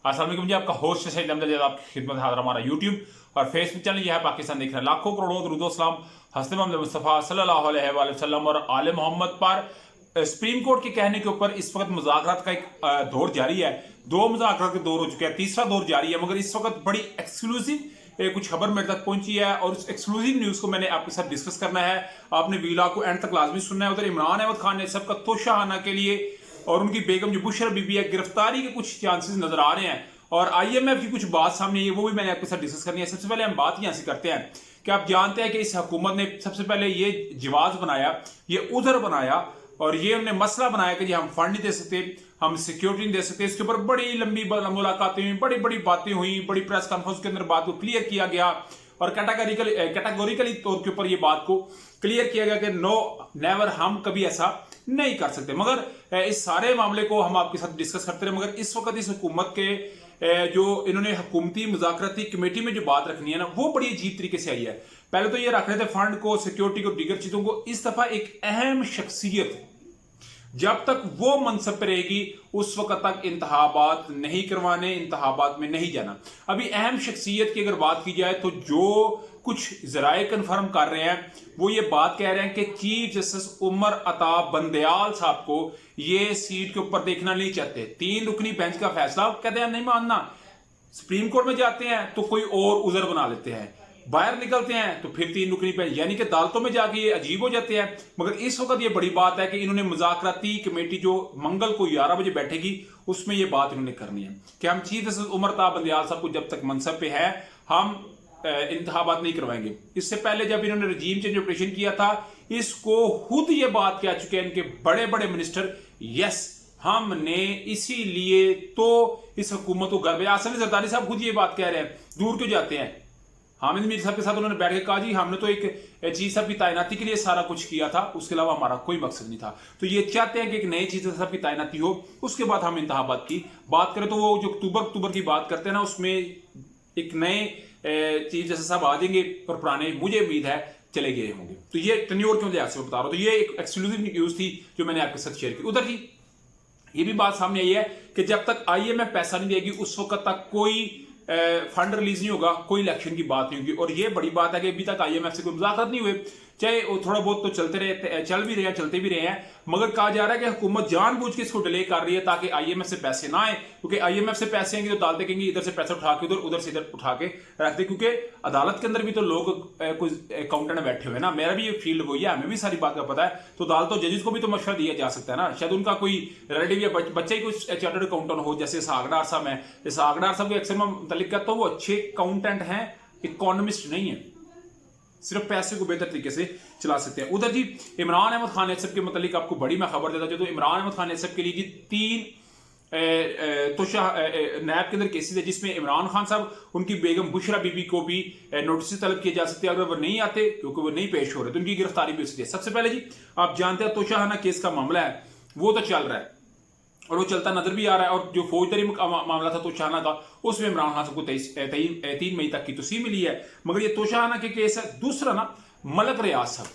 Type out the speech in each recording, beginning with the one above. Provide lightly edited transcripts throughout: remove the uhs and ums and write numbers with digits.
अस्सलाम वालेकुम जी, आपका होस्ट सैयद अहमद जैद आपकी खिदमत हाजिर। हमारा यूट्यूब और फेसबुक चैनल यह है पाकिस्तान देख रहे हैं लाखों करोड़ों दुरूद सलाम हज़रत मोहम्मद मुस्तफ़ा सल्लल्लाहु अलैहि वसल्लम और आले मोहम्मद पर। सुप्रीम कोर्ट के कहने के ऊपर इस वक्त मुज़ाकरात का एक दौर जारी है। दो मुज़ाकरात के दौर हो चुके हैं, तीसरा दौर जारी है, मगर इस वक्त बड़ी एक्सक्लूसिव कुछ खबर मेरे तक पहुंची है और उस एक्सक्लूसिव न्यूज को मैंने आपके साथ डिस्कस करना है। आपने वीडियो को एंड तक लाजमी सुनना है। उधर इमरान अहमद खान ने सबका तोशाखाना के लिए और उनकी बेगम जो बुशरा बीबी है, गिरफ्तारी के कुछ चांसेस नजर आ रहे हैं और आईएमएफ की कुछ बात सामने आई है, वो भी मैंने आपके साथ डिस्कस करनी है। सबसे पहले हम बात यहां से करते हैं कि आप जानते हैं कि इस हुकूमत ने सबसे पहले ये जवाज बनाया, ये उधर बनाया और ये उन्होंने मसला बनाया कि जी हम फंड नहीं दे सकते, हम सिक्योरिटी नहीं दे सकते। इसके ऊपर बड़ी लंबी मुलाकातें हुई, बड़ी बड़ी बातें हुई, बड़ी प्रेस कॉन्फ्रेंस के अंदर बात को क्लियर किया गया और कैटेगोरिकली तौर के ऊपर ये बात को क्लियर किया गया कि नो नेवर, हम कभी ऐसा नहीं कर सकते। मगर इस सारे मामले को हम आपके साथ डिस्कस करते रहे, मगर इस वक्त इस हुकूमत के जो इन्होंने हुकूमती मुज़ाकराती कमेटी में जो बात रखनी है ना, वो बड़ी अजीब तरीके से आई है। पहले तो ये रख रहे थे फंड को, सिक्योरिटी को, दीगर चीजों को। इस दफा एक अहम शख्सियत जब तक वो मनसब पे रहेगी उस वक्त तक इंतखाबात नहीं करवाने, इंतखाबात में नहीं जाना। अभी अहम शख्सियत की अगर बात की जाए तो जो कुछ जराए कन्फर्म कर रहे हैं वो ये बात कह रहे हैं कि चीफ जस्टिस उमर अता बंदयाल साहब को ये सीट के ऊपर देखना नहीं चाहते। 3 रुकनी बेंच का फैसला कहते हैं नहीं मानना। सुप्रीम कोर्ट में जाते हैं तो कोई और उजर बना लेते हैं, बाहर निकलते हैं तो फिर 3 रुकनी बेंच, यानी कि अदालतों में जाके ये अजीब हो जाते हैं। मगर इस वक्त ये बड़ी बात है कि इन्होंने मुज़ाकराती कमेटी जो मंगल को 11 बजे बैठेगी उसमें ये बात इन्होंने करनी है कि हम चीफ जस्टिस उमर अता बंदयाल साहब को जब तक मनसब पे है हम इंतखाबात नहीं करवाएंगे। इससे पहले जब इन्होंने रजीम चेंज ऑपरेशन किया था, इसको खुद ये बात कह चुके हैं इनके बड़े बड़े मिनिस्टर, यस हमने इसीलिए तो इस हुकूमत को गर्व है। आसिफ जरदारी साहब खुद ये बात कह रहे हैं, दूर क्यों जाते हैं। हामिद मीर साहब के साथ उन्होंने बैठ के कहा जी हमने तो एक चीज साहब की तैनाती के लिए सारा कुछ किया था, उसके अलावा हमारा कोई मकसद नहीं था। तो ये चाहते हैं कि एक नई चीज साहब की तैनाती हो, उसके बाद हम इंतखाबात की बात करें। तो वो जो अक्टूबर की बात करते हैं ना, उसमें एक नए चीफ जस्टिस साहब आ जाएंगे और पुराने मुझे उम्मीद है चले गए होंगे। तो ये टन्योर क्यों लिहाज से बता रहा हूं। तो ये एक एक्सक्लूसिव न्यूज थी जो मैंने आपके साथ शेयर की। उधर ही ये भी बात सामने आई है कि जब तक आईएमएफ पैसा नहीं देगी उस वक्त तक कोई फंड रिलीज नहीं होगा, कोई इलेक्शन की बात नहीं होगी। और ये बड़ी बात है कि अभी तक आईएमएफ से कोई मुज़ाकरात नहीं हुए, चाहे थोड़ा बहुत तो चलते रहे, चल भी रहे हैं, चलते भी रहे हैं, मगर कहा जा रहा है कि हुकूमत जानबूझ के इसको डिले कर रही है ताकि आईएमएफ से पैसे ना आए। क्योंकि आईएमएफ से पैसे आएंगे तो अदालतें कहेंगी इधर से पैसा उठा के उधर, उधर से इधर उठा के रख दे। क्योंकि अदालत के अंदर भी तो लोग कुछ अकाउंटेंट बैठे हुए हैं ना, मेरा भी ये फील्ड वही है, हमें भी सारी बात का पता है। तो अदालतों जजेस को भी तो मशवरा दिया जा सकता है ना, शायद उनका कोई रिलेटिव या बच्चा ही कुछ चार्टर्ड अकाउंटेंट हो, जैसे इसहाक साहब है। इसहाक साहब के अक्सर मैं मुतल्लिक कहता हूँ वो अच्छे अकाउंटेंट हैं, इकोनॉमिस्ट नहीं है, सिर्फ पैसे को बेहतर तरीके से चला सकते हैं। उधर जी इमरान अहमद खान एसएफ के मुतालिक आपको बड़ी मैं खबर देता हूं। तो इमरान अहमद खान एसएफ के लिए जी 3 नैब के अंदर केसेस है जिसमें इमरान खान साहब, उनकी बेगम बुशरा बीबी को भी नोटिस तलब किए जा सकते हैं। अगर वो नहीं आते क्योंकि वो नहीं पेश हो रहे तो उनकी गिरफ्तारी भी हो सकती है। सबसे पहले जी आप जानते हैं तोशाखाना केस का मामला है, वो तो चल रहा है और वो चलता नजर भी आ रहा है। और जो फौजदारी मामला था तोशाखाना का, उसमें इमरान खान साहब को 3 मई तक की तोसी मिली है। मगर ये तोशाखाना के केस है। दूसरा ना मलक रियाज साहब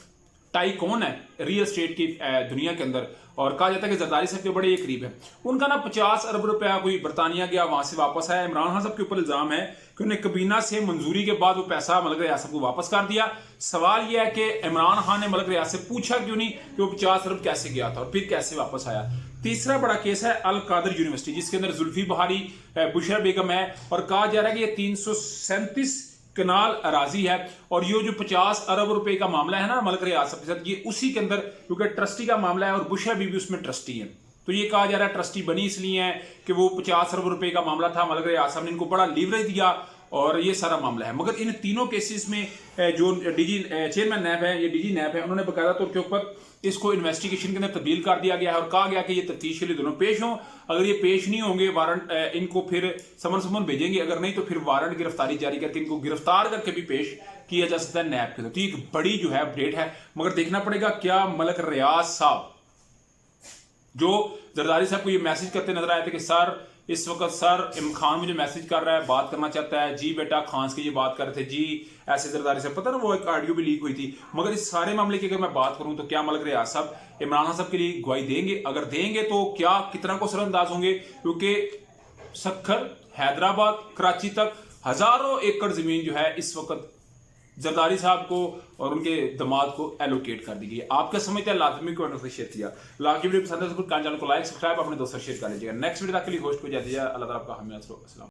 टाइकॉन है रियल एस्टेट की दुनिया के अंदर, और कहा जाता है कि जरदारी साहब के बड़े ये करीब है। उनका ना 50 अरब रुपया कोई बरतानिया गया, वहां से वापस आया। इमरान खान साहब के ऊपर इल्जाम है कि उन्हें कबीना से मंजूरी के बाद वो पैसा मलक रियाज साहब को वापस कर दिया। सवाल यह है कि इमरान खान ने मलक रियाज से पूछा क्यों नहीं कि वो 50 अरब कैसे गया था और फिर कैसे वापस आया। तीसरा बड़ा केस है अल कादर यूनिवर्सिटी, जिसके अंदर जुल्फी बहारी, बुशरा बेगम है, और कहा जा रहा है कि ये 337 कनाल अराजी है। और ये जो 50 अरब रुपए का मामला है ना मलक रियाज साहब के साथ, ये उसी के अंदर, क्योंकि ट्रस्टी का मामला है और बुशरा बीबी उसमें ट्रस्टी है। तो ये कहा जा रहा है ट्रस्टी बनी इसलिए है कि वो 50 अरब रुपए का मामला था, मलक रियाज साहब ने इनको बड़ा लीवरेज दिया और ये सारा मामला है। मगर इन तीनों केसेस में जो डीजी चेयरमैन नैब है, ये डीजी नैब है, उन्होंने बकायदा तौर के ऊपर इसको इन्वेस्टिगेशन के अंदर तब्दील कर दिया गया है और कहा गया कि ये तफ्तीश के लिए दोनों पेश हों। अगर ये पेश नहीं होंगे वारंट, इनको फिर समन भेजेंगे, अगर नहीं तो फिर वारंट गिरफ्तारी जारी करके इनको गिरफ्तार करके भी पेश किया जा सकता है नैब के। तो एक बड़ी जो है अपडेट है, मगर देखना पड़ेगा क्या मलक रियाज साहब जो जरदारी साहब को ये मैसेज करते नजर आए थे कि सर इस वक्त सर खान मुझे मैसेज कर रहा है, बात करना चाहता है जी बेटा, खान की ये बात कर रहे थे जी ऐसे जरदारी साहब, पता ना वो एक ऑडियो भी लीक हुई थी। मगर इस सारे मामले की अगर मैं बात करूं तो क्या मलक रियाज साहब इमरान खान साहब के लिए गवाही देंगे? अगर देंगे तो क्या कितना को सरअंदाज होंगे? क्योंकि सक्खर, हैदराबाद, कराची तक हजारों एकड़ जमीन जो है इस वक्त जरदारी साहब को और उनके दामाद को एलोकेट कर दी गई। आपका समझते हैं लाजमी को शेयर किया। लाकी वीडियो पसंद है तो चैनल को लाइक सब्सक्राइब अपने दोस्तों शेयर कर लीजिएगा। नेक्स्ट वीडियो तक के लिए होस्ट को जाती है। अल्लाह ताला आपका हमें अस्सलाम।